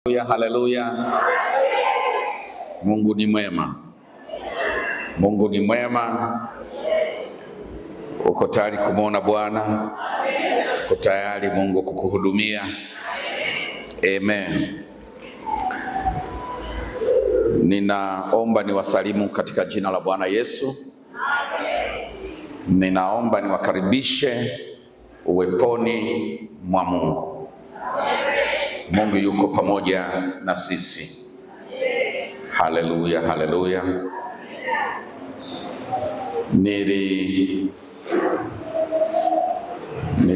Haleluya. Mungu ni mwema. Mungu ni mwema. Uko tayari kumwona Bwana? Uko tayari Mungu kukuhudumia? Amen. Ninaomba niwasalimu katika jina la Bwana Yesu. Ninaomba niwakaribishe uweponi mwa Mungu. Mungu yuko pamoja na sisi. Haleluya, haleluya.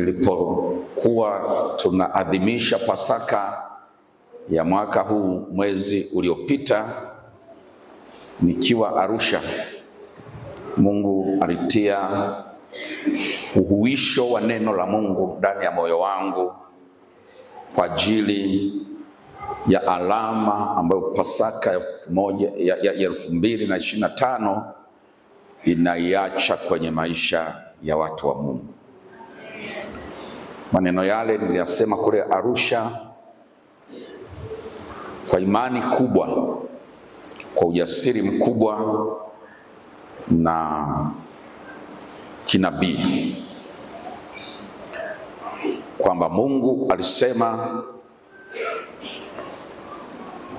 Nilipokuwa tunaadhimisha Pasaka ya mwaka huu mwezi uliopita nikiwa Arusha, Mungu alitia uhuisho wa neno la Mungu ndani ya moyo wangu kwa ajili ya alama ambayo Pasaka ya 2025 inaiacha kwenye maisha ya watu wa Mungu. Maneno yale niliyasema kule Arusha kwa imani kubwa, kwa ujasiri mkubwa na kinabii, kwamba Mungu alisema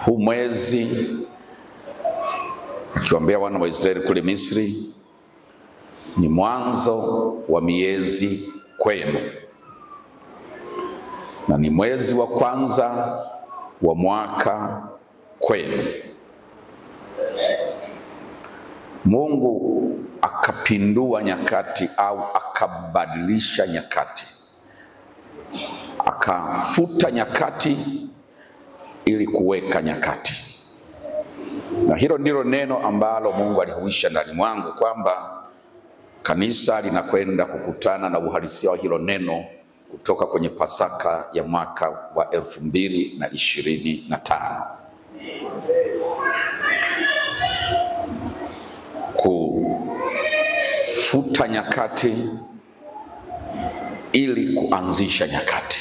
huu mwezi, akiwaambia wana wa Israeli kule Misri, ni mwanzo wa miezi kwenu, na ni mwezi wa kwanza wa mwaka kwenu. Mungu akapindua nyakati au akabadilisha nyakati, akafuta nyakati ili kuweka nyakati. Na hilo ndilo neno ambalo Mungu alihuisha ndani mwangu, kwamba kanisa linakwenda kukutana na uhalisia wa hilo neno kutoka kwenye Pasaka ya mwaka wa 2025. Kufuta nyakati ili kuanzisha nyakati.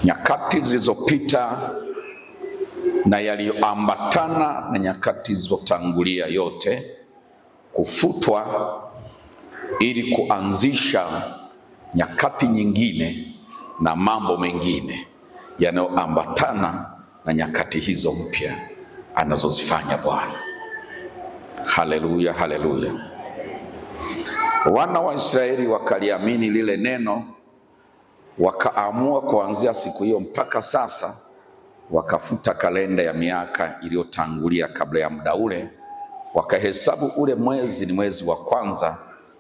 Nyakati zilizopita na yaliyoambatana na nyakati zilizotangulia yote kufutwa ili kuanzisha nyakati nyingine na mambo mengine yanayoambatana na nyakati hizo mpya anazozifanya Bwana. Haleluya, haleluya. Wana wa Israeli wakaliamini lile neno, wakaamua kuanzia siku hiyo mpaka sasa wakafuta kalenda ya miaka iliyotangulia kabla ya muda ule, wakahesabu ule mwezi ni mwezi wa kwanza,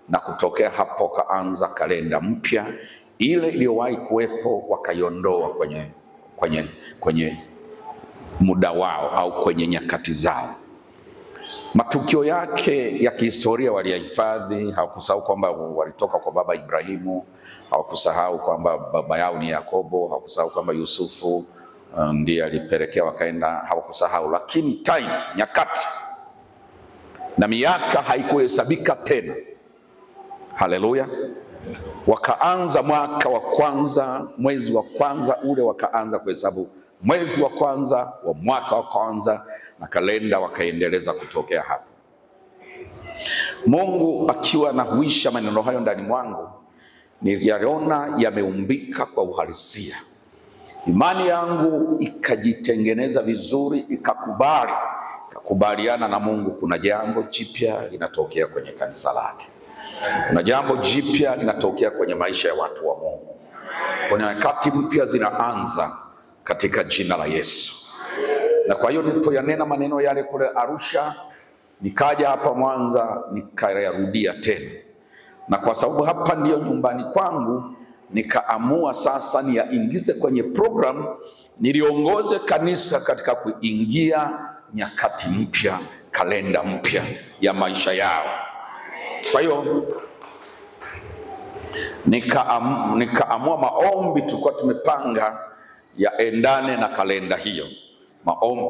na kutokea hapo wakaanza kalenda mpya. Ile iliyowahi kuwepo wakaiondoa kwenye muda wao au kwenye nyakati zao. Matukio yake ya kihistoria waliyahifadhi. Hawakusahau kwamba walitoka kwa baba Ibrahimu, hawakusahau kwamba baba yao ni Yakobo, hawakusahau kwamba Yusufu ndiye alipelekea wakaenda, hawakusahau. Lakini nyakati na miaka haikuhesabika tena. Haleluya. Wakaanza mwaka wa kwanza, mwezi wa kwanza ule, wakaanza kuhesabu mwezi wa kwanza wa mwaka wa kwanza, na kalenda wakaendeleza kutokea hapo. Mungu akiwa anahuisha maneno hayo ndani mwangu, niliyaona yameumbika kwa uhalisia. Imani yangu ikajitengeneza vizuri, ikakubaliana na Mungu. Kuna jambo jipya linatokea kwenye kanisa lake. Kuna jambo jipya linatokea kwenye maisha ya watu wa Mungu. Kuna nyakati mpya zinaanza katika jina la Yesu. Na kwa hiyo nilipoyanena maneno yale kule Arusha, nikaja hapa Mwanza nikayarudia tena. Na kwa sababu hapa ndiyo nyumbani kwangu, nikaamua sasa niyaingize kwenye program, niliongoze kanisa katika kuingia nyakati mpya, kalenda mpya ya maisha yao. Kwa hiyo nikaamua maombi tulikuwa tumepanga yaendane na kalenda hiyo.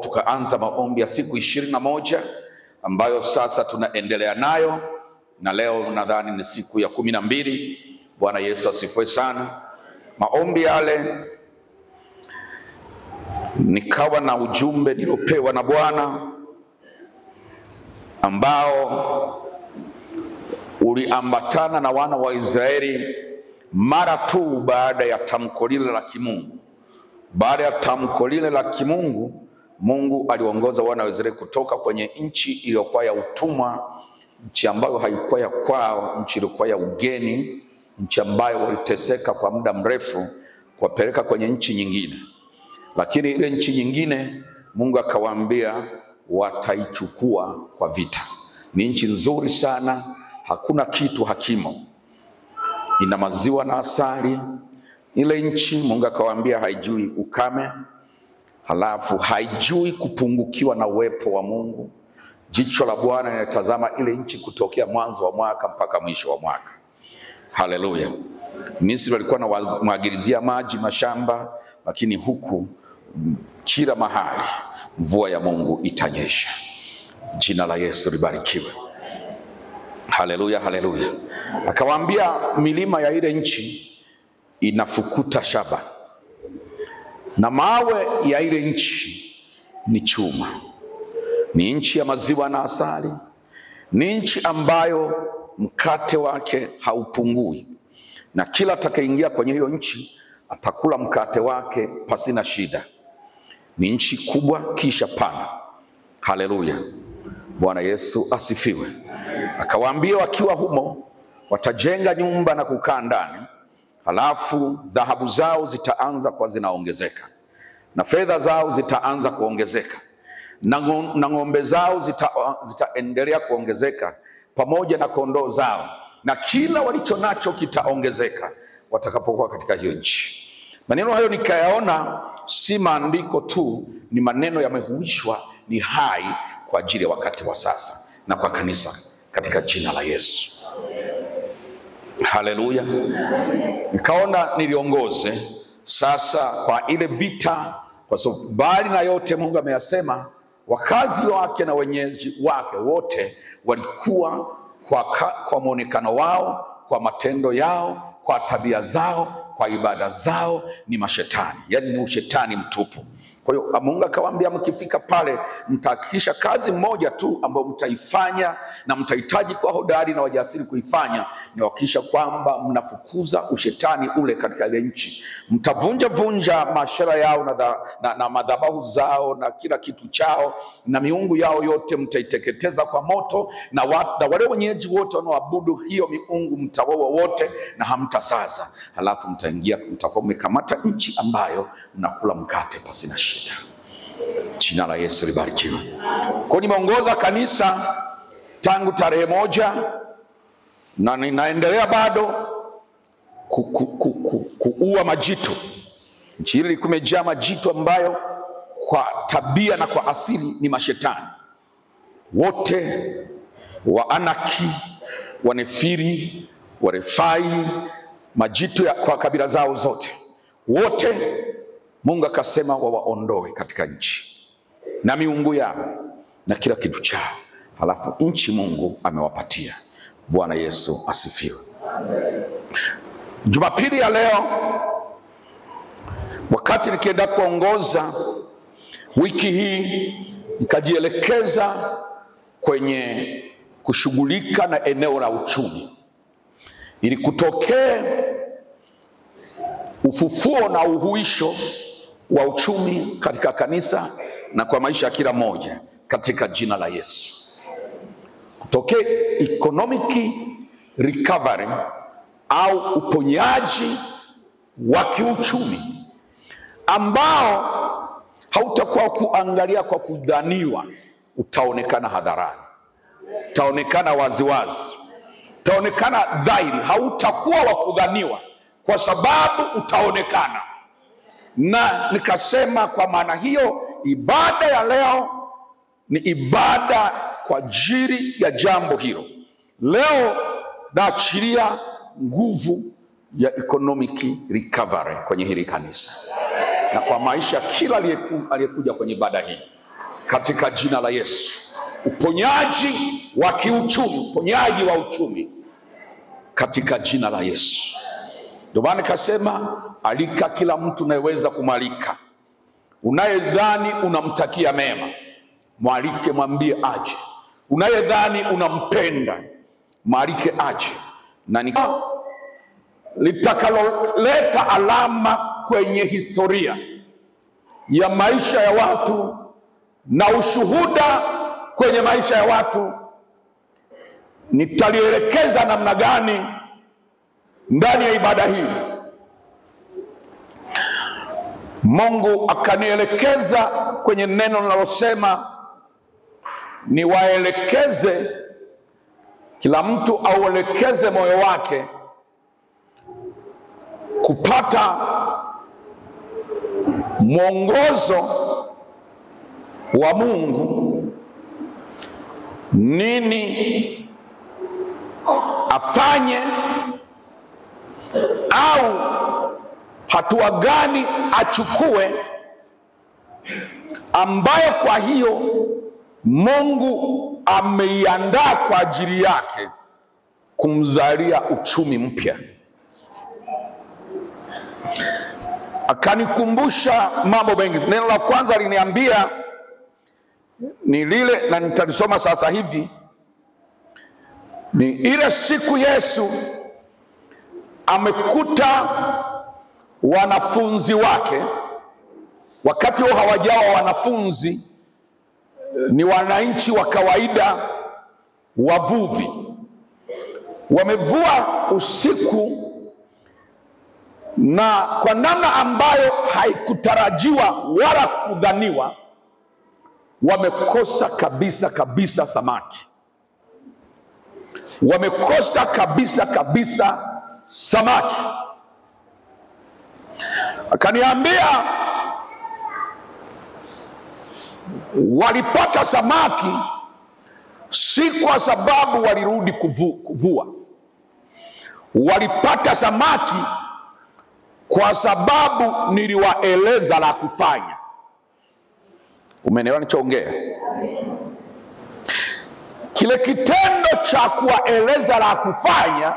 Tukaanza maombi ya siku 21 ambayo sasa tunaendelea nayo, na leo nadhani ni siku ya 12. Bwana Yesu asifiwe sana. Maombi yale nikawa na ujumbe niliopewa na Bwana ambao uliambatana na wana wa Israeli mara tu baada ya tamko lile la kimungu. Baada ya tamko lile la kimungu, Mungu aliongoza wana wa Israeli kutoka kwenye nchi iliyokuwa ya utumwa, nchi ambayo haikuwa ya kwao, nchi iliyokuwa ya ugeni, nchi ambayo waliteseka kwa muda mrefu, kuwapeleka kwenye nchi nyingine. Lakini ile nchi nyingine Mungu akawaambia wataichukua kwa vita. Ni nchi nzuri sana, hakuna kitu hakimo, ina maziwa na asali. Ile nchi Mungu akawaambia haijui ukame, halafu haijui kupungukiwa na uwepo wa Mungu. Jicho la Bwana linatazama ile nchi kutokea mwanzo wa mwaka mpaka mwisho wa mwaka. Haleluya. Misri walikuwa na mwagilizia maji mashamba, lakini huku kila mahali mvua ya Mungu itanyesha. Jina la Yesu libarikiwe. Haleluya, haleluya. Akawaambia milima ya ile nchi inafukuta shaba, na mawe ya ile nchi ni chuma. Ni nchi ya maziwa na asali, ni nchi ambayo mkate wake haupungui, na kila atakayeingia kwenye hiyo nchi atakula mkate wake pasina shida. Ni nchi kubwa kisha pana. Haleluya, Bwana Yesu asifiwe. Akawaambia wakiwa humo watajenga nyumba na kukaa ndani, halafu dhahabu zao zitaanza kwa zinaongezeka, na fedha zao zitaanza kuongezeka, na ng'ombe zao zitaendelea kuongezeka, pamoja na kondoo zao, na kila walicho nacho kitaongezeka watakapokuwa katika hiyo nchi. Maneno hayo nikayaona si maandiko tu, ni maneno yamehuishwa, ni hai kwa ajili ya wakati wa sasa na kwa kanisa katika jina la Yesu. Haleluya. Nikaona niliongoze sasa kwa ile vita, kwa sababu bali na yote Mungu ameyasema, wakazi wake na wenyeji wake wote walikuwa kwa muonekano wao, kwa matendo yao, kwa tabia zao, kwa ibada zao ni mashetani, yani ni ushetani mtupu. Kwa hiyo Mungu akawaambia mkifika pale mtahakikisha kazi moja tu ambayo mtaifanya na mtahitaji kwa hodari na wajasiri kuifanya, ni kuhakikisha kwamba mnafukuza ushetani ule katika ile nchi. Mtavunja mashera yao na madhabahu zao na kila kitu chao na miungu yao yote mtaiteketeza kwa moto, na wale wenyeji wote wanaoabudu hiyo miungu mtawaua wote na hamtasaza. Halafu mtakuwa mmekamata nchi ambayo mnakula mkate pasina shida. Jina la Yesu libarikiwe. Kwa nimeongoza kanisa tangu tarehe 1 na ninaendelea bado kuua majitu. Nchi hili kumejaa majitu ambayo kwa tabia na kwa asili ni mashetani wote, wa Anaki, wa Nefiri, wa Refai, majitu kwa kabila zao zote wote. Mungu akasema waondoe katika nchi na miungu yao na kila kitu chao, halafu nchi Mungu amewapatia. Bwana Yesu asifiwe. Jumapili ya leo wakati nikienda kuongoza wiki hii, nikajielekeza kwenye kushughulika na eneo la uchumi, ili kutokee ufufuo na uhuisho wa uchumi katika kanisa na kwa maisha ya kila mmoja katika jina la Yesu. Kutokee economic recovery au uponyaji wa kiuchumi ambao hautakuwa kuangalia kwa kudhaniwa, utaonekana hadharani, utaonekana waziwazi, utaonekana dhahiri, hautakuwa wa kudhaniwa kwa sababu utaonekana. Na nikasema kwa maana hiyo ibada ya leo ni ibada kwa ajili ya jambo hilo. Leo naachilia nguvu ya economic recovery kwenye hili kanisa na kwa maisha kila aliyekuja kwenye ibada hii katika jina la Yesu. Uponyaji wa kiuchumi, uponyaji wa uchumi katika jina la Yesu. Ndio maana nikasema alika kila mtu anayeweza kumalika. Unayedhani unamtakia mema, mwalike, mwambie aje. Unayedhani unampenda, mwalike aje. Na litakaloleta alama kwenye historia ya maisha ya watu na ushuhuda kwenye maisha ya watu, nitalielekeza namna gani ndani ya ibada hii. Mungu akanielekeza kwenye neno linalosema niwaelekeze, kila mtu auelekeze moyo wake kupata mwongozo wa Mungu, nini afanye au hatua gani achukue, ambayo kwa hiyo Mungu ameiandaa kwa ajili yake kumzalia uchumi mpya. Akanikumbusha mambo mengi. Neno la kwanza aliniambia ni lile, na nitalisoma sasa hivi, ni ile siku Yesu amekuta wanafunzi wake, wakati wao hawajawa wanafunzi, ni wananchi wa kawaida, wavuvi, wamevua usiku, na kwa namna ambayo haikutarajiwa wala kudhaniwa, wamekosa kabisa samaki. Wamekosa kabisa samaki. Akaniambia walipata samaki si kwa sababu walirudi kuvua. Walipata samaki kwa sababu niliwaeleza la kufanya. Umenielewa nichoongea? Kile kitendo cha kuwaeleza la kufanya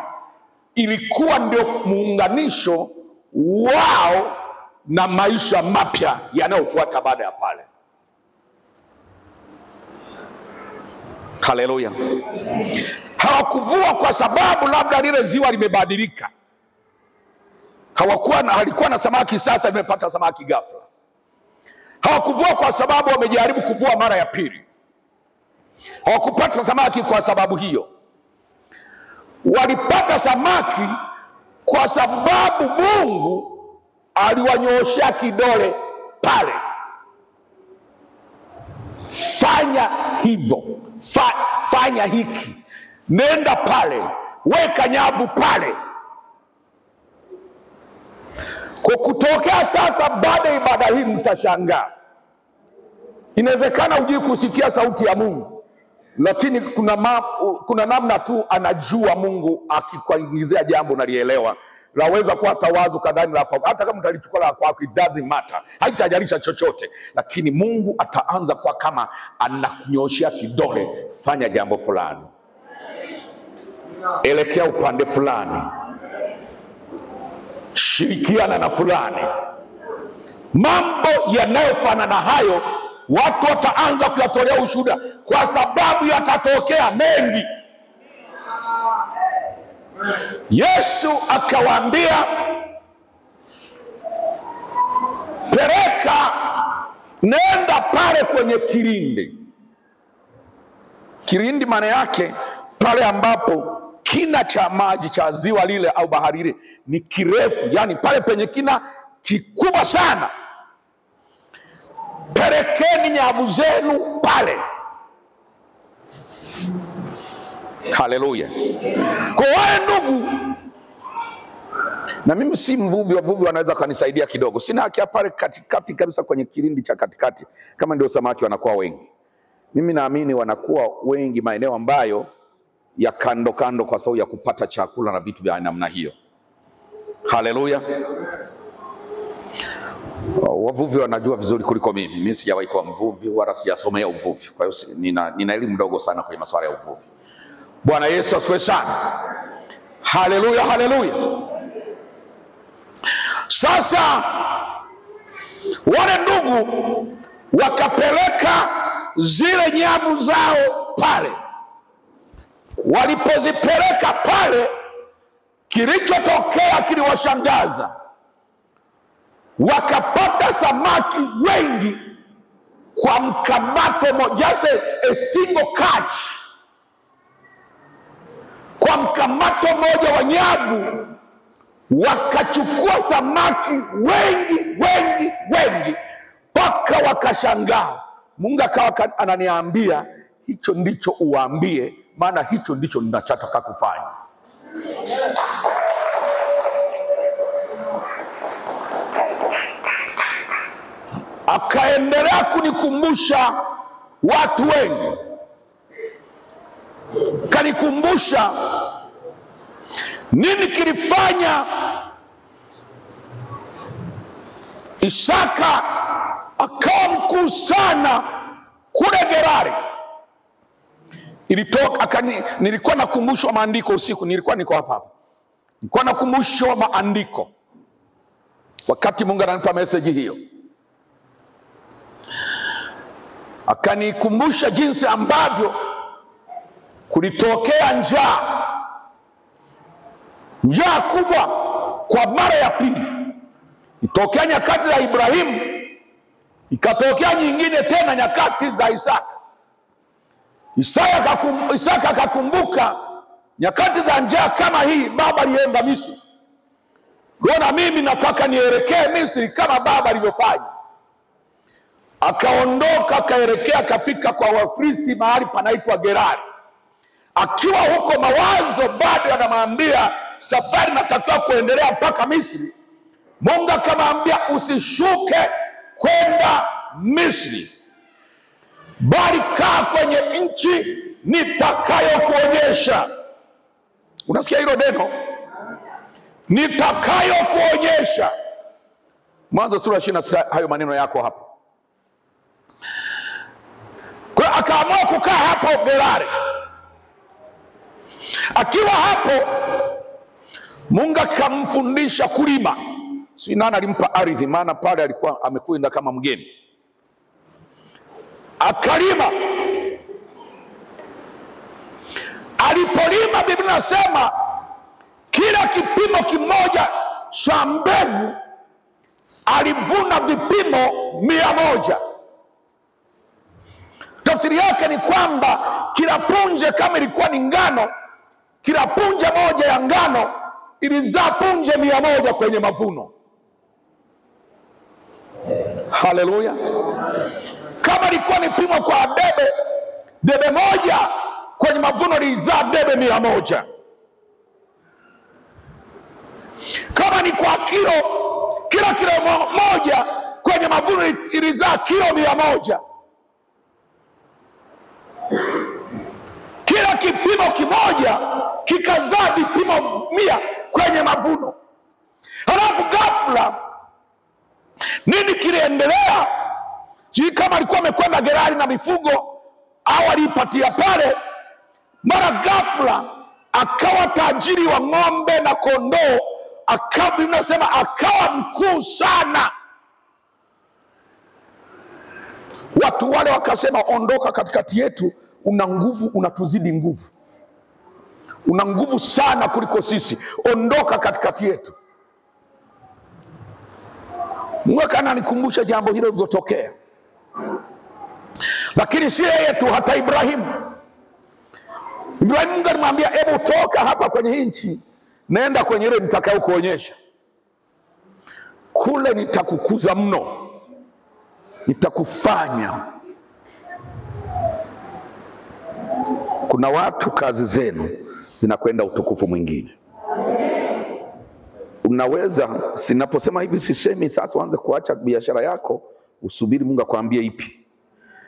ilikuwa ndio muunganisho wao na maisha mapya yanayofuata baada ya pale. Haleluya. Hawakuvua kwa sababu labda lile ziwa limebadilika. Halikuwa na samaki, sasa limepata samaki ghafla. Hawakuvua kwa sababu wamejaribu kuvua mara ya pili. Hawakupata samaki kwa sababu hiyo. Walipata samaki kwa sababu Mungu aliwanyooshea kidole pale. Fanya hivyo, fanya hiki, nenda pale, weka nyavu pale. Kwa kutokea sasa, baada ya ibada hii mtashangaa. Inawezekana hujui kusikia sauti ya Mungu, lakini kuna namna tu anajua Mungu akikuingizia jambo nalielewa. Laweza kuwa tawazu kadhani la kwako, hata kama utalichukua la kwako, it doesn't matter, haitajalisha chochote, lakini Mungu ataanza kwa kama anakunyoshia kidole, fanya jambo fulani, elekea upande fulani, shirikiana na fulani. Mambo yanayofanana hayo watu wataanza kuyatolea ushuhuda, kwa sababu yatatokea mengi. Yesu akawaambia, peleka, nenda pale kwenye kilindi. Kilindi maana yake pale ambapo kina cha maji cha ziwa lile au bahari ile ni kirefu, yani pale penye kina kikubwa sana. Pelekeni nyavu zenu pale. Haleluya. Kwa wale ndugu, na mimi si mvuvi, wavuvi wanaweza kanisaidia kidogo. Sina haki pale katikati kabisa kwenye kilindi cha katikati, kama ndio samaki wanakuwa wengi. Mimi naamini wanakuwa wengi maeneo ambayo ya kando kando, kwa sababu ya kupata chakula na vitu vya namna hiyo. Haleluya. Wavuvi wanajua vizuri kuliko mimi. Mimi sijawahi kuwa mvuvi wala sijasomea uvuvi. Kwa hiyo nina elimu ndogo sana kwenye masuala ya uvuvi. Bwana Yesu asifiwe sana. Haleluya, haleluya. Sasa Wale ndugu wakapeleka zile nyavu zao pale. Walipozipeleka pale, kilichotokea kiliwashangaza. Wakapata samaki wengi kwa mkamato moja, a single catch. Kwa mkamato moja wa nyavu wakachukua samaki wengi mpaka wakashangaa. Mungu akawa ananiambia, hicho ndicho uwaambie, maana hicho ndicho ninachotaka kufanya. Akaendelea kunikumbusha watu wengi. Kanikumbusha nini kilifanya Isaka akawa mkuu sana kule Gerari. Nilikuwa nakumbushwa maandiko usiku, nilikuwa niko hapa. Nilikuwa nakumbushwa maandiko wakati Mungu ananipa message hiyo. Akanikumbusha jinsi ambavyo kulitokea njaa kubwa kwa mara ya pili. Itokea nyakati za Ibrahimu, ikatokea nyingine tena nyakati za Isaka. Isaka akakumbuka nyakati za njaa kama hii baba alienda Misri. Kwa mimi nataka nielekee Misri kama baba alivyofanya. Akaondoka akaelekea, akafika kwa Wafilisti mahali panaitwa Gerari. Akiwa huko, mawazo bado yanamwambia safari natakiwa kuendelea mpaka Misri. Mungu akamwambia, usishuke kwenda Misri, bali kaa kwenye nchi nitakayokuonyesha. Unasikia hilo neno? Nitakayokuonyesha. Mwanzo sura 26, hayo maneno yako hapo. Kwa akaamua kukaa hapo Gerari. Akiwa hapo, Mungu akamfundisha kulima. Si nani alimpa ardhi, maana pale alikuwa amekwenda kama mgeni. Akalima. Alipolima, Biblia inasema kila kipimo kimoja cha mbegu alivuna vipimo 100. Tafsiri yake ni kwamba kila punje, kama ilikuwa ni ngano, kila punje moja ya ngano ilizaa punje 100 kwenye mavuno. Haleluya. Kama ilikuwa ni pimo kwa debe moja, kwenye mavuno ilizaa debe 100. Kama ni kwa kilo, kila kilo moja kwenye mavuno ilizaa kilo 100. Kila kipimo kimoja kikazaa vipimo 100 kwenye mavuno. Halafu ghafla nini kiliendelea? Sijui kama alikuwa amekwenda Gerari na mifugo au alipatia pale. Mara ghafla akawa tajiri wa ng'ombe na kondoo. Akawa mkuu sana. Watu wale wakasema, ondoka katikati yetu, una nguvu, unatuzidi nguvu. Una nguvu sana kuliko sisi, ondoka katikati yetu. Mungu ananikumbusha jambo hilo lililotokea. Lakini si yeye tu, hata Ibrahimu. Mungu alimwambia, hebu toka hapa kwenye hii nchi, nenda kwenye ile nitakayokuonyesha. Kule nitakukuza mno, nitakufanya. Kuna watu kazi zenu zinakwenda utukufu mwingine. Unaweza, sinaposema hivi sisemi sasa uanze kuacha biashara yako usubiri Mungu akwambie ipi.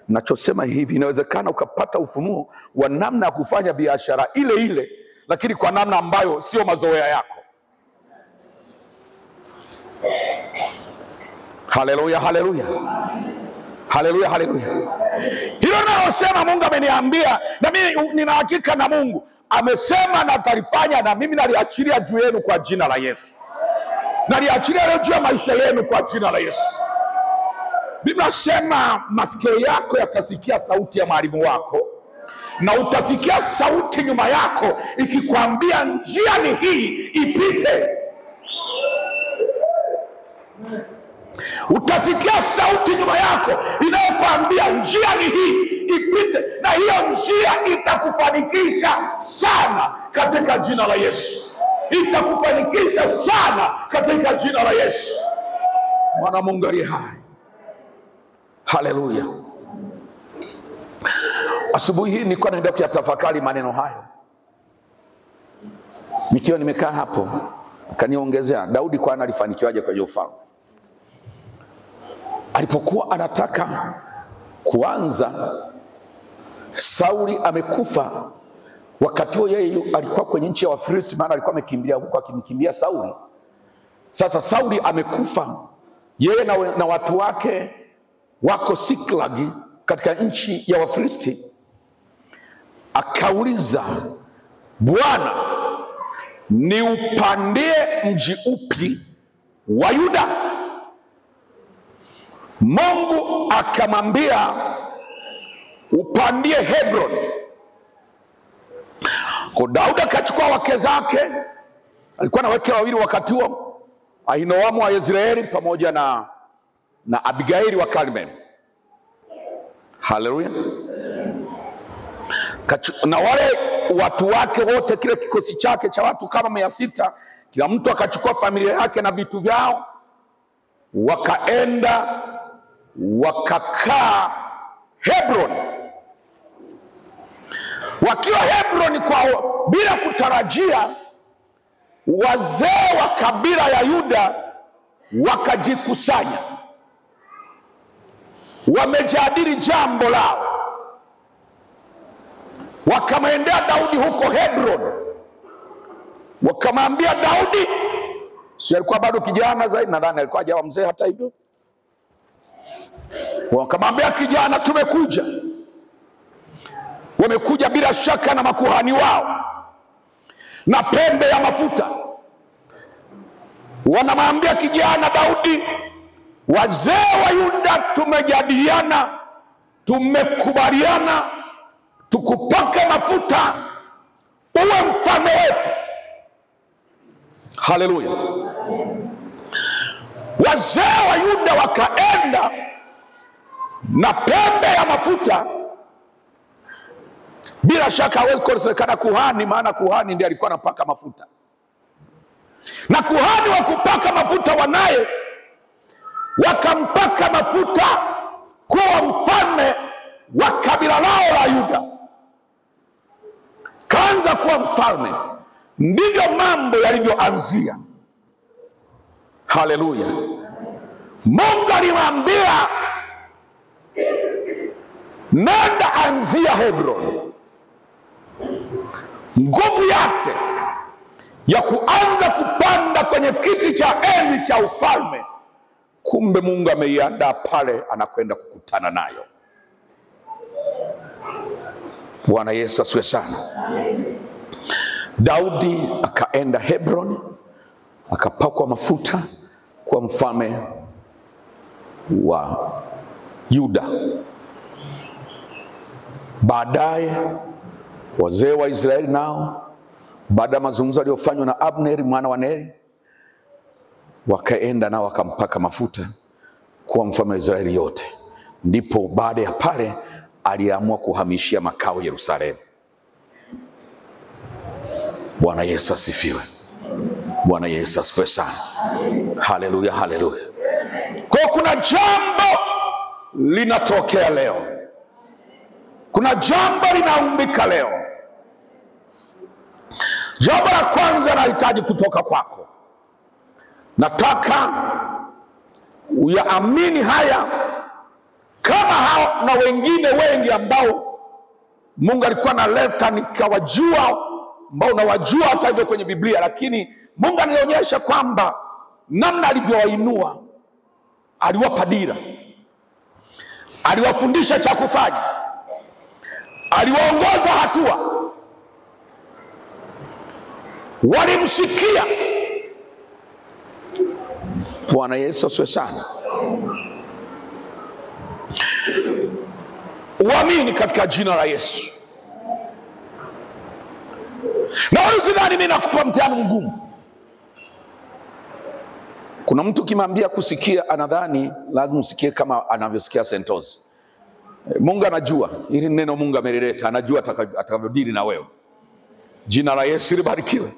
Nachosema hivi, inawezekana ukapata ufunuo wa namna ya kufanya biashara ile ile, lakini kwa namna ambayo sio mazoea yako. Haleluya, haleluya. Haleluya, haleluya. Hilo nalosema Mungu ameniambia, na mimi nina hakika na Mungu amesema na atalifanya, na mimi naliachilia juu yenu kwa jina la Yesu. Naliachilia leo juu ya maisha yenu kwa jina la Yesu. Biblia inasema masikio yako yatasikia sauti ya mwalimu wako, na utasikia sauti nyuma yako ikikwambia njia ni hii, ipite. Utasikia sauti nyuma yako inayokuambia njia ni hii, ipite, na hiyo njia itakufanikisha sana katika jina la Yesu. Itakufanikisha sana katika jina la Yesu. Mwana Mungu aliye hai. Haleluya. Asubuhi hii nilikuwa naenda kuyatafakari maneno hayo. Nikiwa nimekaa hapo, akaniongezea Daudi kwa analifanikiwaje kwenye ufalme. Alipokuwa anataka kuanza, Sauli amekufa. Wakati huo yeye alikuwa kwenye nchi ya Wafilisti, maana alikuwa amekimbilia huko akimkimbia Sauli. Sasa Sauli amekufa, yeye na watu wake wako Siklagi katika nchi ya Wafilisti. Akauliza, Bwana, ni upandie mji upi wa Yuda? Mungu akamwambia, upandie Hebron. Kwa Daudi akachukua wake zake, alikuwa na wake wawili wakati huo, Ahinoamu wa Yezreeli pamoja na Abigaili wa Karmeli. Haleluya. Na wale watu wake wote, kile kikosi chake cha watu kama 600, kila mtu akachukua familia yake na vitu vyao, wakaenda wakakaa Hebron. Wakiwa Hebron kwao, bila kutarajia, wazee wa kabila ya Yuda wakajikusanya, wamejadili jambo lao. Wakamwendea Daudi huko Hebron, wakamwambia Daudi, si alikuwa bado kijana zaidi, nadhani alikuwa hajawa mzee hata hivyo. Wakamwambia kijana, tumekuja. Wamekuja bila shaka na makuhani wao na pembe ya mafuta. Wanamwambia kijana Daudi, wazee wa Yuda tumejadiliana, tumekubaliana tukupake mafuta uwe mfalme wetu. Haleluya. Wazee wa Yuda wakaenda na pembe ya mafuta. Bila shaka hawezi kukosekana kuhani, maana kuhani ndiye alikuwa anapaka mafuta. Na kuhani wa kupaka mafuta wanaye wakampaka mafuta kuwa mfalme wa kabila lao la Yuda. Kaanza kuwa mfalme. Ndivyo mambo yalivyoanzia. Haleluya. Mungu alimwambia, nenda anzia Hebron. Nguvu yake ya kuanza kupanda kwenye kiti cha enzi cha ufalme, kumbe Mungu ameiandaa pale, anakwenda kukutana nayo. Bwana Yesu asifiwe sana. Daudi akaenda Hebron, akapakwa mafuta kwa mfalme wa Yuda. Baadaye wazee wa Israeli nao, baada ya mazungumzo aliyofanywa na Abneri mwana wa Neri, wakaenda nao wakampaka mafuta kuwa mfalme wa Israeli yote. Ndipo baada ya pale aliamua kuhamishia makao Yerusalemu. Bwana Yesu asifiwe. Bwana Yesu asifiwe sana. Haleluya, haleluya. Kwa kuna jambo linatokea leo. Kuna jambo linaumbika leo. Jambo la kwanza nahitaji kutoka kwako. Nataka uyaamini haya kama hao na wengine wengi ambao Mungu alikuwa analeta nikawajua, ambao nawajua hata hivyo kwenye Biblia, lakini Mungu anionyesha kwamba namna alivyowainua, aliwapa dira, aliwafundisha cha kufanya, aliwaongoza hatua, walimsikia. Bwana Yesu asifiwe sana. uamini katika jina la Yesu. Na wewe usidhani mimi nakupa mtihani mgumu. Kuna mtu kimwambia kusikia anadhani lazima usikie kama anavyosikia sentensi. Mungu anajua ili neno Mungu amelileta, anajua atakavyodili na wewe. Jina la Yesu libarikiwe.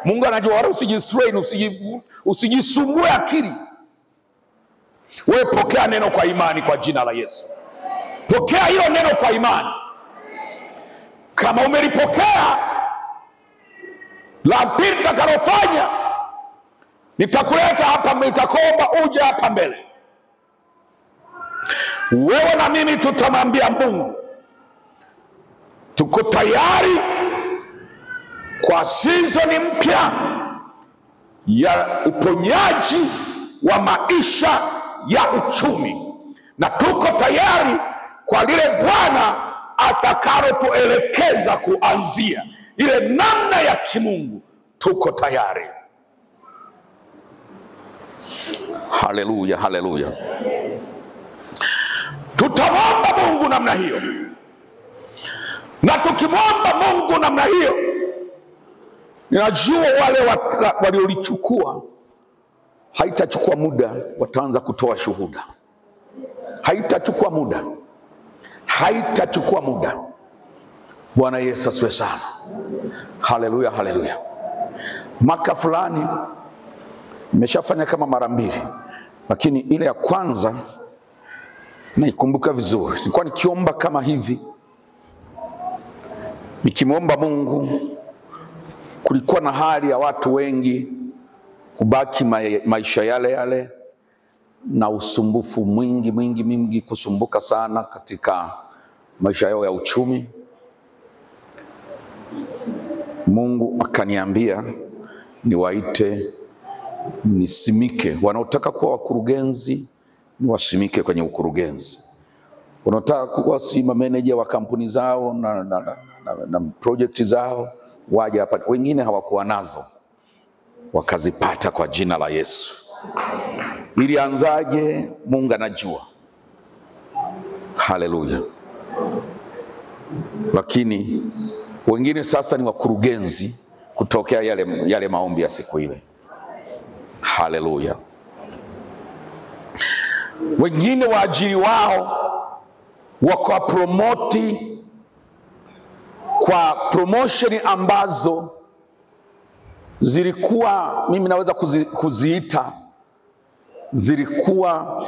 Mungu anajua, wala usijistrain, usijisumbue akili. Wewe pokea neno kwa imani kwa jina la Yesu. Pokea hilo neno kwa imani. Kama umelipokea, la pili nitakalofanya, nitakuleta hapa, nitakuomba uje hapa mbele. Wewe na mimi tutamwambia Mungu tuko tayari kwa season mpya ya uponyaji wa maisha ya uchumi, na tuko tayari kwa lile Bwana atakalotuelekeza kuanzia ile namna ya kimungu. Tuko tayari. Haleluya, haleluya. Tutamwomba Mungu namna hiyo, na tukimwomba Mungu namna hiyo, ninajua wale waliolichukua haitachukua muda, wataanza kutoa shuhuda. Haitachukua muda, haitachukua muda. Bwana Yesu asifiwe sana. Haleluya, haleluya. Mwaka fulani nimeshafanya kama mara 2, lakini ile ya kwanza naikumbuka vizuri. Nilikuwa nikiomba kama hivi, nikimwomba Mungu. Kulikuwa na hali ya watu wengi kubaki maisha yale yale, na usumbufu mwingi, kusumbuka sana katika maisha yao ya uchumi. Mungu akaniambia niwaite, nisimike. Wanaotaka kuwa wakurugenzi niwasimike kwenye ukurugenzi. Wanaotaka kuwa manager wa kampuni zao na project zao waje hapa. Wengine hawakuwa nazo, wakazipata kwa jina la Yesu. Ilianzaje? Mungu anajua. Haleluya. Lakini wengine sasa ni wakurugenzi kutokea yale maombi ya siku ile. Haleluya. Wengine waajiri wao wakapromoti kwa promotion ambazo zilikuwa, mimi naweza kuziita zilikuwa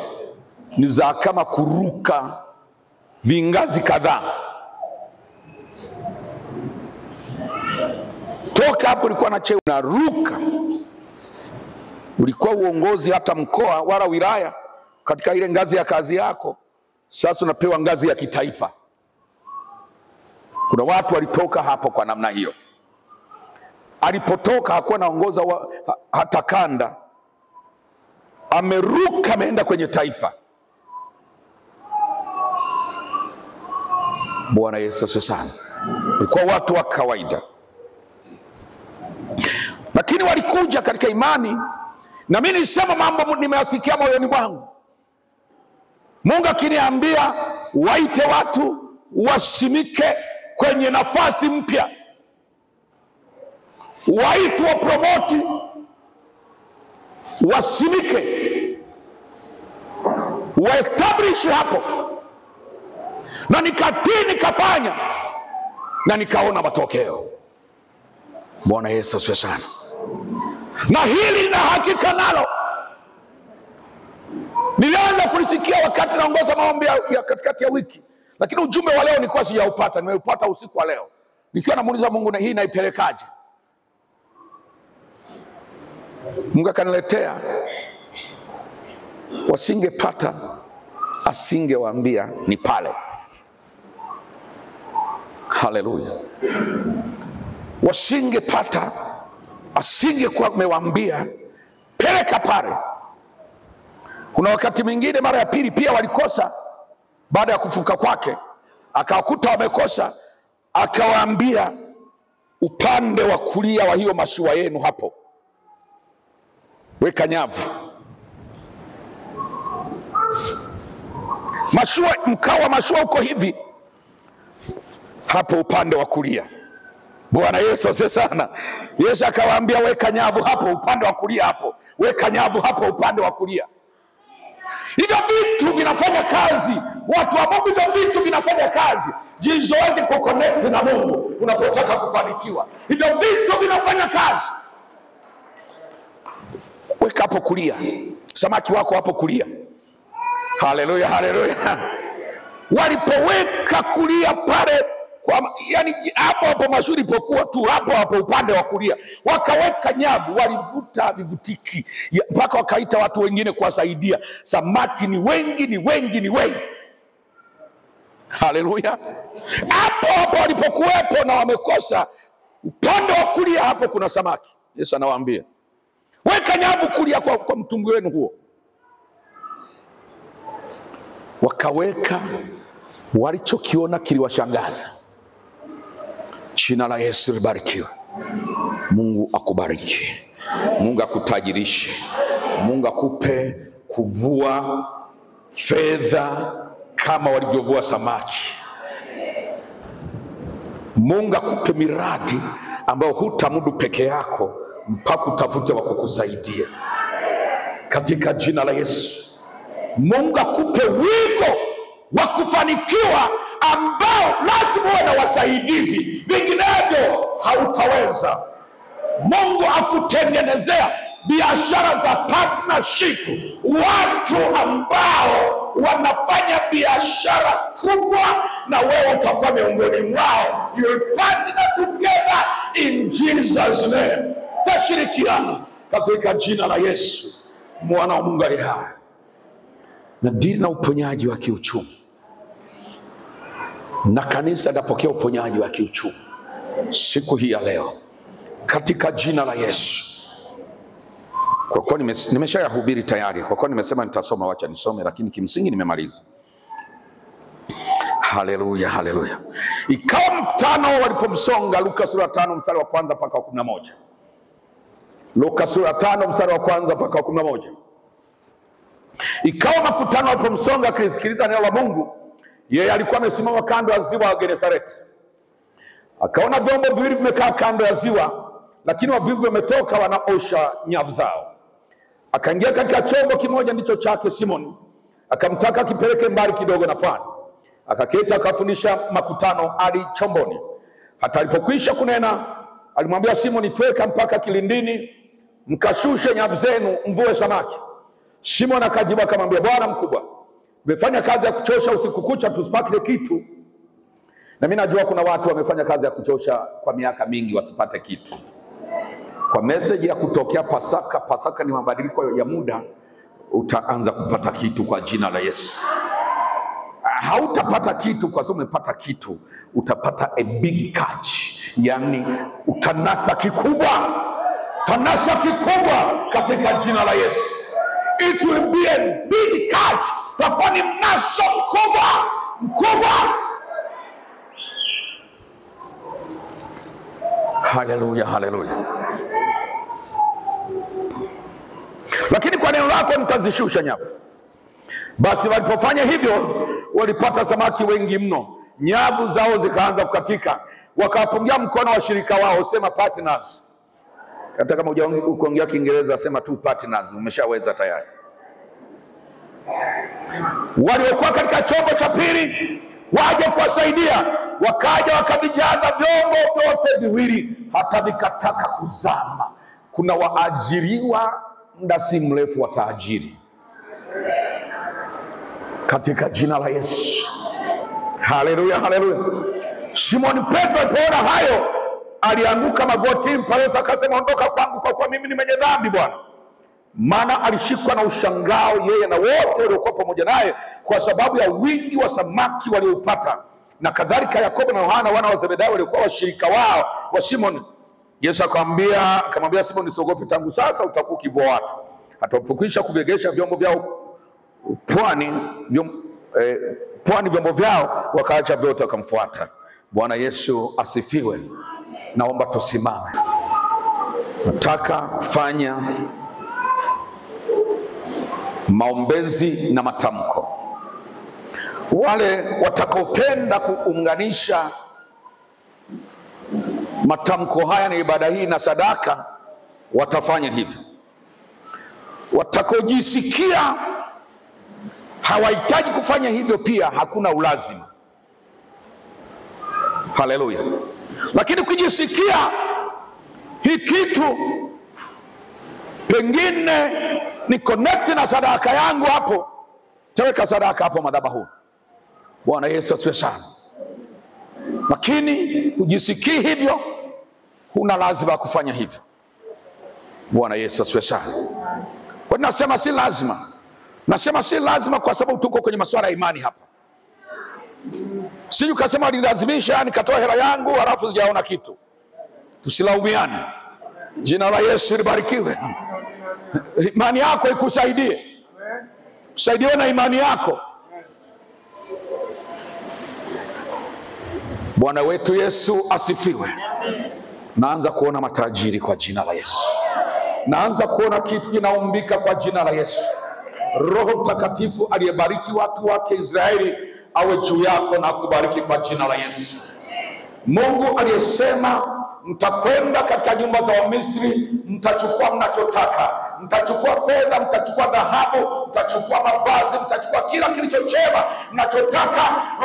ni za kama kuruka vingazi kadhaa. Toka hapo ulikuwa na cheo na ruka, ulikuwa uongozi hata mkoa wala wilaya katika ile ngazi ya kazi yako, sasa unapewa ngazi ya kitaifa. Kuna watu walitoka hapo kwa namna hiyo. Alipotoka hakuwa naongoza hata kanda, ameruka ameenda kwenye taifa. Bwana Yesu asifiwe sana. Walikuwa watu wa kawaida, lakini walikuja katika imani. Na mimi nisema mambo nimeyasikia moyoni mwangu. Mungu akiniambia waite watu wasimike kwenye nafasi mpya, waite wa promoti wasimike, wa establish hapo. Na nikatii, nikafanya, na nikaona matokeo. Bwana Yesu asifiwe sana. Na hili na hakika nalo nilianza kulisikia wakati naongoza maombi ya katikati ya wiki, lakini ujumbe wa leo nilikuwa sijaupata. Nimeupata usiku wa leo nikiwa namuuliza Mungu, na hii naipelekaje? Mungu akaniletea, wasingepata asingewaambia ni pale. Haleluya. Wasingepata asingekuwa amewaambia peleka pale. Kuna wakati mwingine mara ya pili pia walikosa, baada ya kufuka kwake akawakuta wamekosa, akawaambia upande wa kulia wa hiyo mashua yenu hapo weka nyavu. Mashua, mkao wa mashua uko hivi, hapo upande wa kulia. Bwana Yesu asifiwe sana. Yesu akawaambia weka nyavu hapo upande wa kulia hapo. Weka nyavu hapo upande wa kulia. Hivyo vitu vinafanya kazi. Watu wa Mungu, hivyo vitu vinafanya kazi. Jizoeze kuconnect na Mungu unapotaka kufanikiwa. Hivyo vitu vinafanya kazi. Weka hapo kulia. Samaki wako hapo kulia. Haleluya, haleluya. Walipoweka kulia pale, yani hapo mazuri pokuwa tu hapo upande wa kulia, wakaweka nyavu, walivuta vivutiki mpaka wakaita watu wengine kuwasaidia. Samaki ni wengi. Haleluya. Hapo walipokuwepo na wamekosa, upande wa kulia hapo kuna samaki. Yesu anawaambia weka nyavu kulia kwa mtumbwi wenu huo. Wakaweka, walichokiona kiliwashangaza. Jina la Yesu libarikiwe. Mungu akubariki. Mungu akutajirishe. Mungu akupe kuvua fedha kama walivyovua samaki. Mungu akupe miradi ambayo hutamudu peke yako mpaka utafute wa kukusaidia. Katika jina la Yesu. Mungu akupe wigo wa kufanikiwa ambao lazima uwe na wasaidizi, vinginevyo hautaweza. Mungu akutengenezea biashara za partnership, watu ambao wanafanya biashara kubwa na wewe utakuwa miongoni mwao. You will partner together in Jesus name. Tashirikiana katika jina la Yesu mwana wa Mungu aliye hai. Na dini na uponyaji wa kiuchumi, na kanisa linapokea uponyaji wa kiuchumi siku hii ya leo katika jina la Yesu. Kwa kuwa nimeshayahubiri tayari, kwa kuwa nimesema nitasoma, wacha nisome, lakini kimsingi nimemaliza. Haleluya, haleluya. Ikawa mkutano walipomsonga, Luka sura 5 mstari wa 1 mpaka 11. Luka sura 5 mstari wa 1 mpaka 11. Ikawa makutano walipomsonga akisikiliza neno la Mungu, yeye alikuwa amesimama kando ya ziwa Genesareti. Akaona vyombo viwili vimekaa kando ya ziwa, lakini wavuvi wametoka wanaosha nyavu zao. Akaingia katika chombo kimoja, ndicho chake Simoni, akamtaka kipeleke mbali kidogo na pwani. Akaketi akafundisha makutano hadi chomboni. Hata alipokwisha kunena, alimwambia Simoni, tweka mpaka kilindini, mkashushe nyavu zenu mvue samaki. Simoni akajibu akamwambia, Bwana mkubwa, umefanya kazi ya kuchosha usiku kucha tusipate kitu. Na mimi najua kuna watu wamefanya kazi ya kuchosha kwa miaka mingi wasipate kitu. Kwa message ya kutokea Pasaka ni mabadiliko ya muda, utaanza kupata kitu kwa jina la Yesu. Hautapata kitu kwa sababu umepata kitu, utapata a big catch. Yani utanasa kikubwa. Tanasa kikubwa katika jina la Yesu. It will be a big catch. Takuwa ni mnaso mkubwa. Haleluya, haleluya. Lakini kwa neno lako nitazishusha nyavu. Basi walipofanya hivyo, walipata samaki wengi mno, nyavu zao zikaanza kukatika. Wakawapungia mkono washirika wao, sema partners. Hata kama ukiongea Kiingereza sema tu partners, umeshaweza tayari. Waliokuwa katika chombo cha pili waje kuwasaidia, wakaja wakavijaza vyombo vyote viwili hata vikataka kuzama. Kuna waajiriwa muda si mrefu wataajiri katika jina la Yesu. Haleluya, haleluya. Simoni Petro alipoona hayo, alianguka magotini pale, akasema, ondoka kwangu kwa kuwa mimi ni mwenye dhambi Bwana. Maana alishikwa na ushangao yeye na wote waliokuwa pamoja naye, kwa sababu ya wingi wa samaki walioupata. Na kadhalika Yakobo na Yohana wana wa Zebedayo waliokuwa washirika wao wa Simoni. Yesu akamwambia Simoni, usiogope, tangu sasa utakuwa ukivua watu. Atapokwisha kuvegesha vyombo vyao pwani vyombo vyao, wakaacha vyote wakamfuata. Bwana Yesu asifiwe. Naomba tusimame. Nataka kufanya maombezi na matamko. Wale watakaopenda kuunganisha matamko haya na ibada hii na sadaka watafanya hivyo. Watakaojisikia hawahitaji kufanya hivyo pia hakuna ulazima. Haleluya. Lakini ukijisikia hii kitu pengine ni connect na sadaka yangu, hapo taweka sadaka hapo madhabahuni. Bwana Yesu asifiwe sana. Lakini ujisikii hivyo, huna lazima kufanya hivyo. Bwana Yesu asifiwe sana. Kwa nini nasema si lazima? Nasema si lazima kwa sababu tuko kwenye masuala ya imani hapa. Siju kasema nilazimisha nikatoa hela yangu halafu sijaona kitu. Tusilaumiane. Jina la Yesu libarikiwe. Imani yako ikusaidie. Usaidiwe na imani yako. Bwana wetu Yesu asifiwe. Naanza kuona matajiri kwa jina la Yesu. Naanza kuona kitu kinaumbika kwa jina la Yesu. Roho Mtakatifu aliyebariki watu wake Israeli awe juu yako na kubariki kwa jina la Yesu. Mungu aliyesema mtakwenda katika nyumba za Wamisri, mtachukua mnachotaka, mtachukua fedha, mtachukua dhahabu, mtachukua mavazi, mtachukua kila kilicho chema mnachotaka,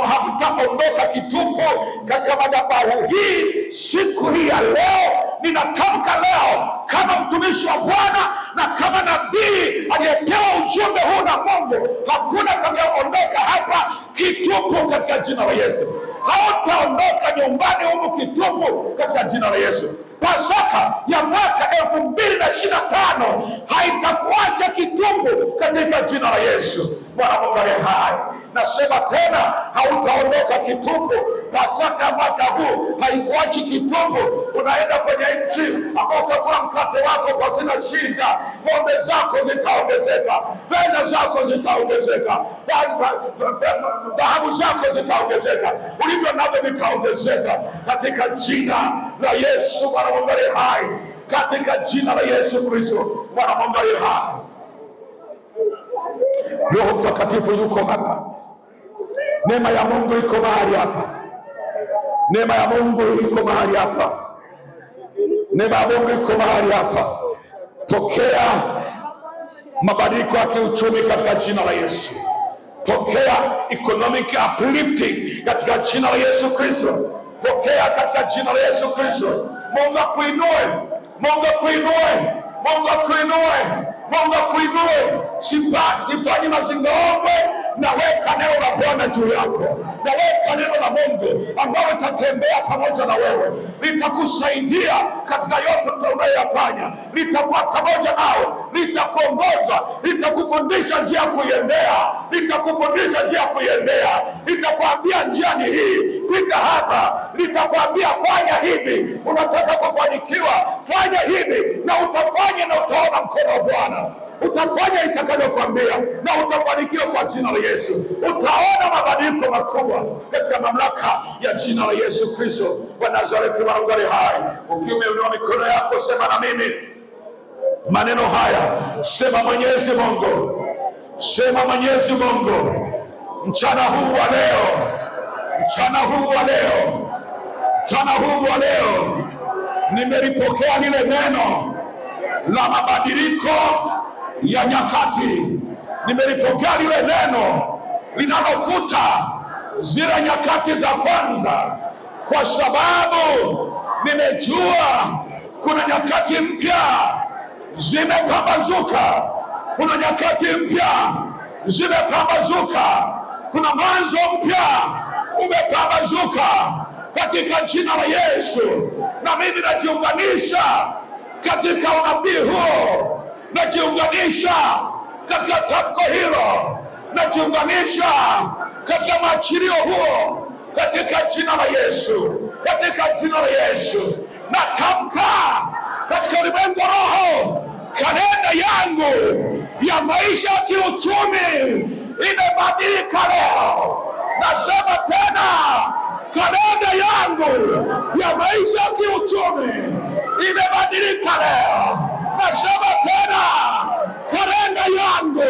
hamtaondoka kitupu katika madhabahu hii. Siku hii ya leo ninatamka leo kama mtumishi wa Bwana na kama nabii aliyepewa ujumbe huu na Mungu, hakuna atakayeondoka hapa kitupu katika jina la Yesu. Hautaondoka nyumbani humu kitupu katika jina la Yesu. Pasaka ya mwaka 2025 haitakuacha kitupu katika jina la Yesu. Bwana Mungu aliye hai, nasema tena, hautaondoka kitupu. Pasaka ya mwaka huu haikuachi kitupu. Unaenda kwenye nchi ambao utakula mkate wako kwa sina shida. Ng'ombe zako zitaongezeka, fedha zako zitaongezeka, dhahabu zako zitaongezeka, ulivyo navyo vitaongezeka katika jina la Yesu. Bwana Mungu aliye hai, katika jina la Yesu Kristo. Bwana Mungu aliye hai, Roho Mtakatifu yuko hapa. Neema ya Mungu iko mahali hapa. Neema ya Mungu iko mahali hapa. Neema ya Mungu iko mahali hapa. Pokea mabadiliko ya kiuchumi katika jina la Yesu. Pokea economic uplifting katika jina la Yesu Kristo. Pokea katika jina la Yesu Kristo. Mungu akuinue, Mungu akuinue, Mungu akuinue, Mungu akuinue. Sifanyi mazingaombwe, naweka neno la Bwana juu yako. Naweka neno la Mungu ambalo litatembea pamoja na wewe, litakusaidia katika yote unayoyafanya, litakuwa pamoja nawe, litakuongoza, litakufundisha njia ya kuiendea, litakufundisha njia ya kuiendea, litakwambia njia ni hii, pita hapa, litakwambia fanya hivi. Unataka kufanikiwa, fanya hivi, na utafanya na utaona mkono wa Bwana. Utafanya itakavyokuambia na utafanikiwa kwa jina la Yesu. Utaona mabadiliko makubwa katika mamlaka ya jina la Yesu Kristo wa Nazareti. Bwana Mungu aliye hai, ukiwa umeinua mikono yako, sema na mimi maneno haya. Sema: Mwenyezi Mungu, sema Mwenyezi Mungu, mchana huu wa leo, mchana huu wa leo, mchana huu wa leo, nimelipokea lile neno la mabadiliko ya nyakati. Nimelipokea lile neno linalofuta zile nyakati za kwanza, kwa sababu nimejua kuna nyakati mpya zimepambazuka. Kuna nyakati mpya zimepambazuka. Kuna mwanzo mpya umepambazuka katika jina la Yesu. Na mimi najiunganisha katika unabii huo, najiunganisha katika tamko hilo, najiunganisha katika maachilio huo katika jina la Yesu. Katika jina la Yesu natamka katika ulimwengu wa roho, kalenda yangu ya maisha ya kiuchumi imebadilika leo. Nasema tena, kalenda yangu ya maisha ya kiuchumi imebadilika leo. Nasema tena, kalenda yangu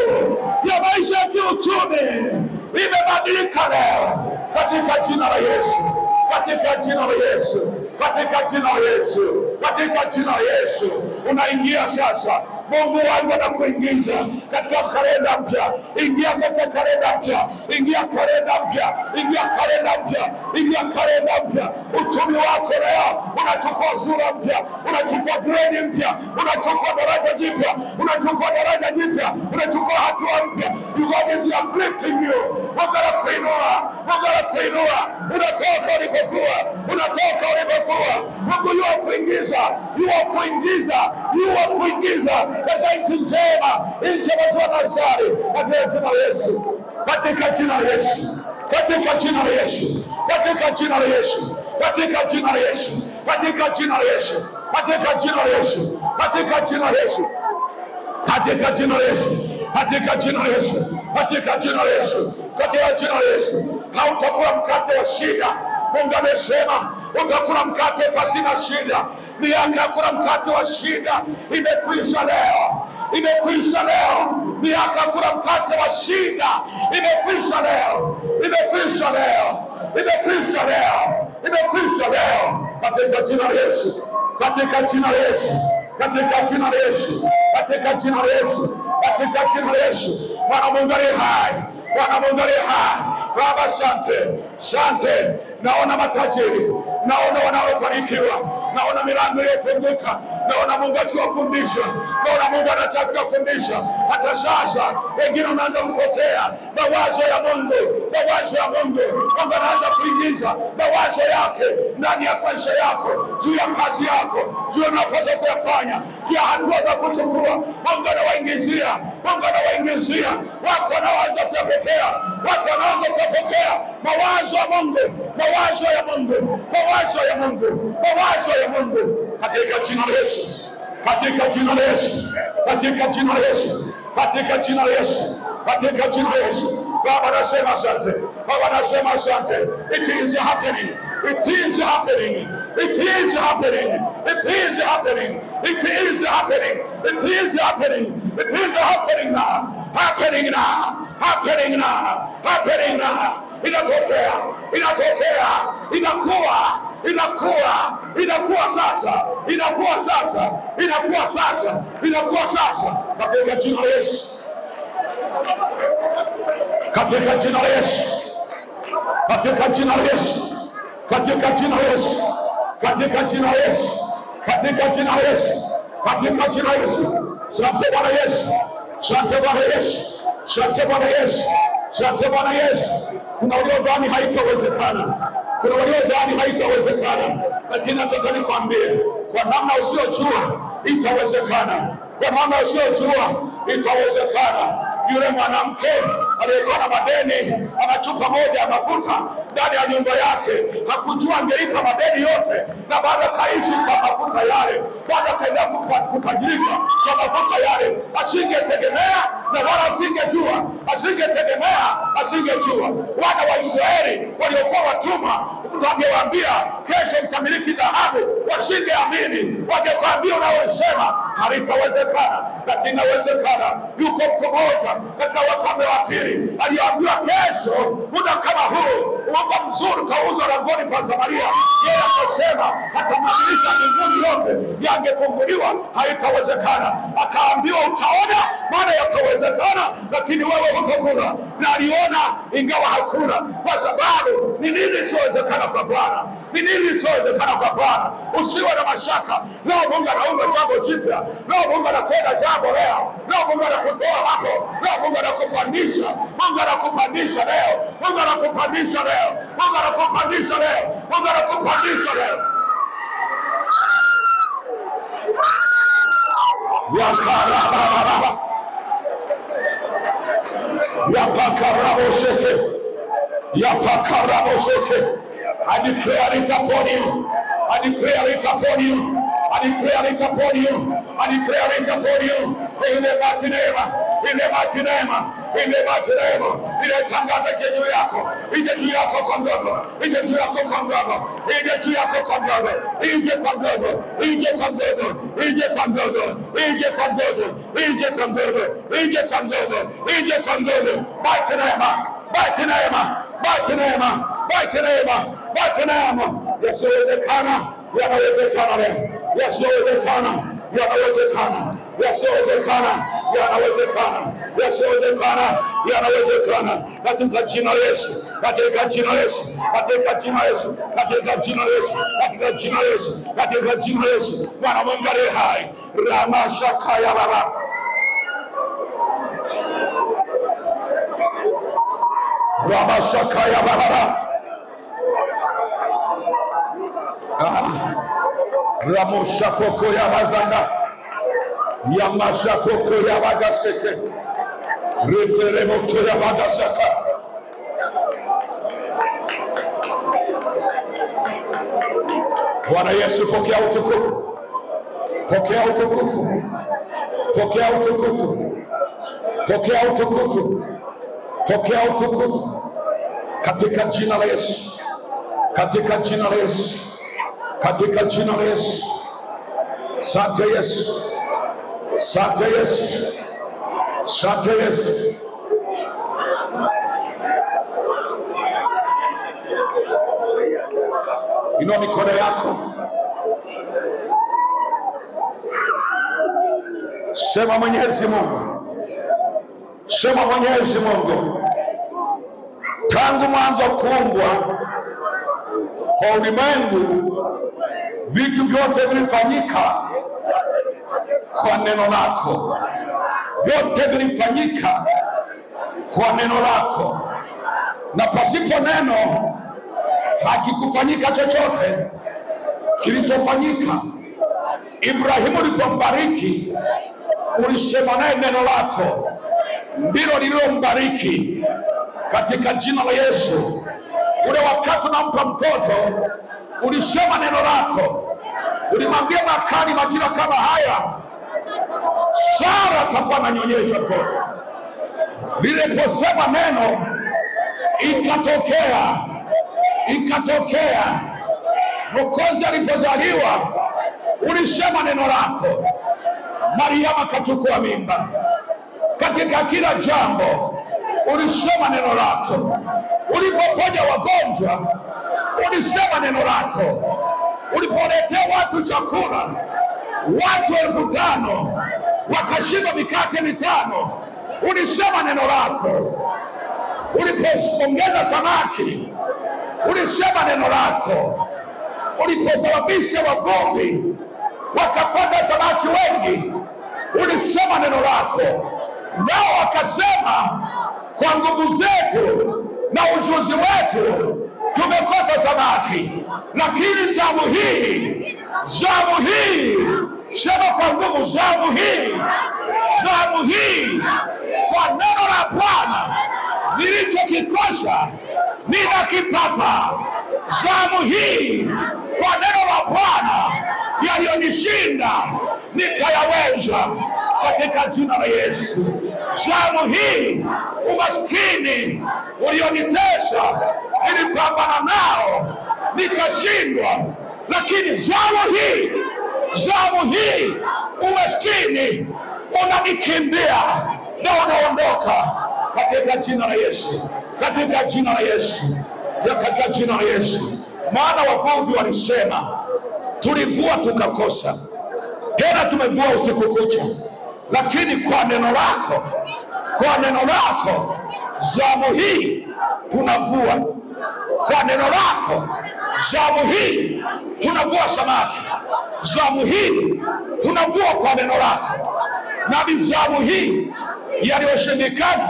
ya maisha ya kiuchumi imebadilika leo katika jina la Yesu, katika jina la Yesu, katika jina la Yesu, katika jina la Yesu. Unaingia sasa, Mungu wangu anakuingiza katika kalenda mpya. Ingia katika kalenda mpya, ingia kalenda mpya, ingia kalenda mpya, ingia kalenda mpya. Uchumi wako leo unachukua sura mpya, unachukua grade mpya, unachukua daraja jipya, unachukua daraja jipya, unachukua hatua mpya. God is uplifting you. Mungu anakuinua, Mungu anakuinua. Unatoka ulipokuwa, unatoka ulipokuwa. Mungu yuwa kuingiza, yuwa kuingiza, yuwa kuingiza katika nchi njema, nchi ya Nazari, katika jina la Yesu, katika jina la Yesu, katika jina la Yesu, katika jina la Yesu, katika jina la Yesu, katika jina la Yesu, katika jina la Yesu, katika jina la Yesu, katika jina la Yesu, katika jina la Yesu, katika jina la Yesu, katika jina la Yesu. Hautakula mkate wa shida. Mungu amesema utakula mkate pasina shida. Miaka ya kula mkate wa shida imekwisha leo, imekwisha leo. Miaka ya kula mkate wa shida imekwisha leo, imekwisha leo, imekwisha leo, imekwisha leo, katika jina la Yesu, katika jina la Yesu, katika jina la Yesu, katika jina la Yesu, katika jina la Yesu. Bwana Mungu aliye hai, Bwana Mungu aliye hai. Baba, asante, asante. Naona matajiri, naona wanaofanikiwa, naona milango iliyofunguka, naona Mungu akiwafundisha, naona Mungu anataka kuwafundisha. Hata sasa wengine wanaanza kupokea mawazo ya Mungu, mawazo ya Mungu. Mungu anaanza kuingiza mawazo yake ndani ya maisha yako, juu ya kazi yako, juu unapaswa kuyafanya, juu ya hatua za kuchukua. Mungu anawaingizia, Mungu anawaingizia. Wako wanaanza kuyapokea, wako wanaanza kuyapokea mawazo ya Mungu, mawazo ya Mungu, mawazo ya Mungu, mawazo ya Mungu, katika jina la Yesu, katika jina la Yesu, katika jina la Yesu, katika jina la Yesu, katika jina la Yesu. Baba anasema asante, Baba anasema asante. It is happening, it is happening, it is happening, it is happening, it is happening, it is happening, it is happening now, happening now, happening now, happening now. Inatokea, inatokea, inakuwa, inakuwa, inakuwa sasa, inakuwa sasa, inakuwa sasa, inakuwa sasa, katika jina la Yesu, katika jina la Yesu, katika jina la Yesu, katika jina la Yesu, katika jina la Yesu, katika jina la Yesu, katika jina la Yesu. Asante Bwana Yesu, asante Bwana Yesu, asante Bwana Yesu, asante Bwana Yesu. Kuna waliodhani haitawezekana, kuna waliodhani haitawezekana, lakini nataka nikwambie kwa namna usiyojua itawezekana, kwa namna usiyojua itawezekana. Yule mwanamke aliyekuwa na madeni, ana chupa moja ya mafuta ndani ya nyumba yake, hakujua angelipa madeni yote, na baada kaishi kwa mafuta yale, baada kaenda kutajirika kwa mafuta yale. Asingetegemea na wala asingejua, asingetegemea, asingejua. Wana wa Israeli waliokuwa watumwa, mtu angewaambia kesho mtamiliki dhahabu, wasingeamini. Wangekwambia unaosema halitawezekana, lakini inawezekana. Yuko mtu mmoja katika Wafalme wa Pili aliambiwa kesho muda kama huu mwamba mzuri kauzwa langoni pa Samaria. Yeye akasema hata madirisha mbinguni yote yangefunguliwa, haitawezekana. Akaambiwa utaona, maana yakawezekana, lakini wewe hukukula. Na aliona ingawa hakuna, kwa sababu ni nini isiwezekana kwa Bwana? Ni nini isiwezekana kwa Bwana? Usiwe na mashaka. Leo Mungu anaumba jambo jipya, leo Mungu anakwenda jambo leo, leo Mungu anakutoa hapo, leo Mungu anakupandisha, Mungu anakupandisha leo, Mungu anakupandisha leo, Mungu anakupandisha leo, Mungu anakupandisha leo. Yakarababa, yapakaraboseke, yapakaraboseke. I declare it upon you, I declare it upon you, I declare it upon you, I declare it upon you. In the mighty name, in the mighty name, in the mighty name. Inatangaza juu yako, ije juu yako kwa mdogo, ije juu yako kwa mdogo, ije juu yako kwa mdogo, ije kwa mdogo, ije kwa mdogo, ije kwa mdogo, ije kwa mdogo, ije kwa mdogo, ije kwa mdogo, ije kwa mdogo. Mighty name, baki neema, baki neema, baki neema, baki neema. Yasiyowezekana yanawezekana leo, yasiyowezekana yanawezekana, yasiyowezekana yanawezekana, yasiyowezekana yanawezekana, katika jina la Yesu, katika jina la Yesu, katika jina la Yesu, katika jina la Yesu, katika jina la Yesu, katika jina la Yesu. Bwana Mungu aliye hai, ramashaka ya baba, ramashaka ya baba, ramoshakoko ya bazanga, yamashakoko ya bagaseke, reteremoko ya bagasaka. Bwana Yesu, pokea utukufu, pokea utukufu, pokea utukufu, pokea utukufu, pokea utukufu, katika jina la Yesu, katika jina la Yesu, katika jina la Yesu. Asante Yesu, asante Yesu, asante Yesu. Inua mikono yako, sema Mwenyezi Mungu, sema Mwenyezi Mungu, tangu mwanzo kuumbwa kwa ulimwengu vitu vyote vilifanyika kwa neno lako, vyote vilifanyika kwa neno lako, na pasipo neno hakikufanyika chochote kilichofanyika. Ibrahimu ulipombariki ulisema naye neno lako ndilo lililombariki, katika jina la Yesu. Ule wakati unampa mtoto ulisema neno lako, ulimwambia Makani majira kama haya Sara atakuwa ananyonyesha mtoto. Liliposema neno ikatokea, ikatokea. Mwokozi alipozaliwa ulisema neno lako, Mariamu akachukua mimba. Katika kila jambo ulisema neno lako. Ulipoponya wagonjwa ulisema neno lako. Ulipoletea watu chakula, watu 5,000 wakashiba mikate 5, ulisema neno lako. Ulipoongeza samaki ulisema neno lako. Uliposababisha wavuvi wakapata samaki wengi ulisema neno lako. Nao wakasema kwa nguvu zetu na ujuzi wetu tumekosa samaki, lakini zamu hii, sema kwa nguvu, zamu hii kwa neno la Bwana nilichokikosa ninakipata. Zamu hii kwa neno la Bwana yaliyonishinda nitayaweza, katika jina la Yesu. Zamu hii umaskini ulionitesa nilipambana nao nikashindwa, lakini zamu hii umaskini unanikimbia na unaondoka, katika jina la Yesu, katika jina la Yesu, katika jina la Yesu. Maana wavuvi walisema tulivua tukakosa, tena tumevua usiku kucha, lakini kwa neno lako, kwa neno lako zamu hii tunavua. Kwa neno lako zamu hii tunavua samaki, zamu hii tunavua kwa neno lako. Na zamu hii yaliyoshindikana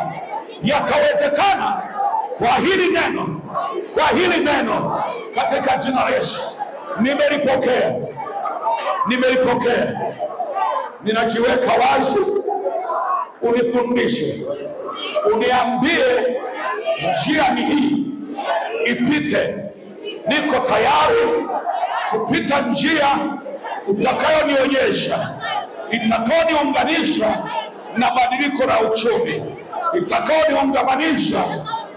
yakawezekana kwa hili neno, kwa hili neno, katika jina la Yesu. Nimelipokea, nimelipokea. Ninajiweka wazi, unifundishe, uniambie njia ni hii, ipite. Niko tayari kupita njia utakayonionyesha, itakayoniunganisha na badiliko la uchumi, itakayoniunganisha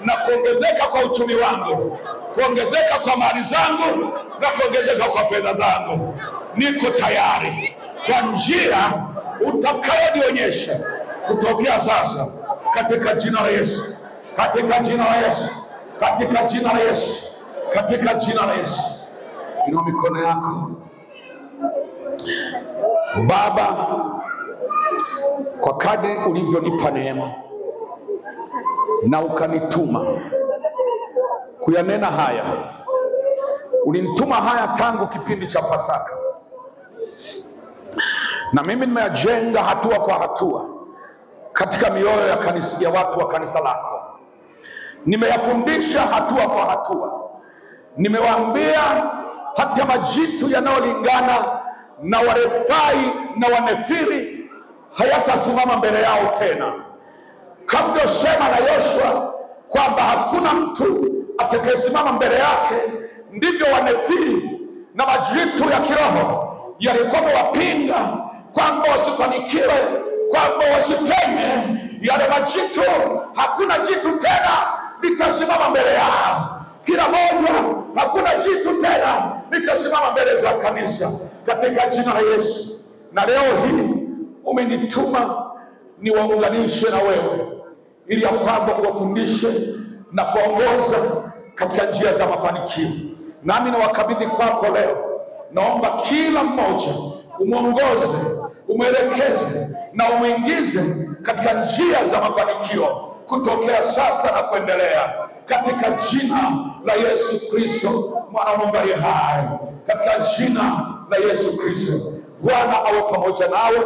na kuongezeka kwa uchumi wangu, kuongezeka kwa mali zangu na kuongezeka kwa fedha zangu. Niko tayari kwa njia utakayonionyesha kutokea sasa, katika jina la Yesu, katika jina la Yesu, katika jina la Yesu, katika jina la Yesu. Inua mikono yako. Baba, kwa kadri ulivyonipa neema na ukanituma kuyanena haya, ulinituma haya tangu kipindi cha Pasaka, na mimi nimeyajenga hatua kwa hatua katika mioyo ya kanisa, ya watu wa kanisa lako. Nimeyafundisha hatua kwa hatua, nimewaambia hata majitu yanayolingana na Warefai na Wanefiri hayatasimama mbele yao tena. Kama sema na Yoshua kwamba hakuna mtu atakayesimama mbele yake, ndivyo Wanefiri na majitu ya kiroho yalikuwa wapinga kwamba wasifanikiwe, kwamba wasipenye. Yale majitu, hakuna jitu tena litasimama mbele yao. Kila moja, hakuna jitu tena litasimama mbele za kanisa, katika jina la Yesu. Na leo hii umenituma niwaunganishe na wewe, ili ya kwamba kuwafundishe na kuongoza katika njia za mafanikio. Nami nawakabidhi kwako leo. Naomba kila mmoja umuongoze, umwelekeze na umuingize katika njia za mafanikio kutokea sasa na kuendelea, katika jina la Yesu Kristo, mwana wa Mungu aliye hai. Katika jina la Yesu Kristo. Bwana awe pamoja nawe,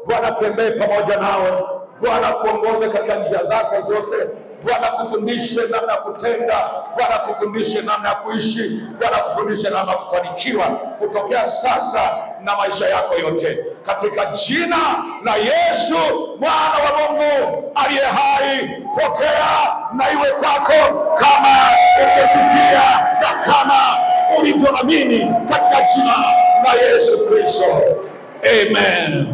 Bwana tembee pamoja nawe, Bwana kuongoze katika njia zako zote, Bwana kufundishe namna ya kutenda, Bwana kufundishe namna ya kuishi, Bwana kufundishe namna ya kufanikiwa kutokea sasa na maisha yako yote, katika jina la Yesu mwana wa Mungu aliye hai. Pokea na iwe kwako kama ukisikia na kama ulivyoamini, katika jina la Yesu Kristo. Amen.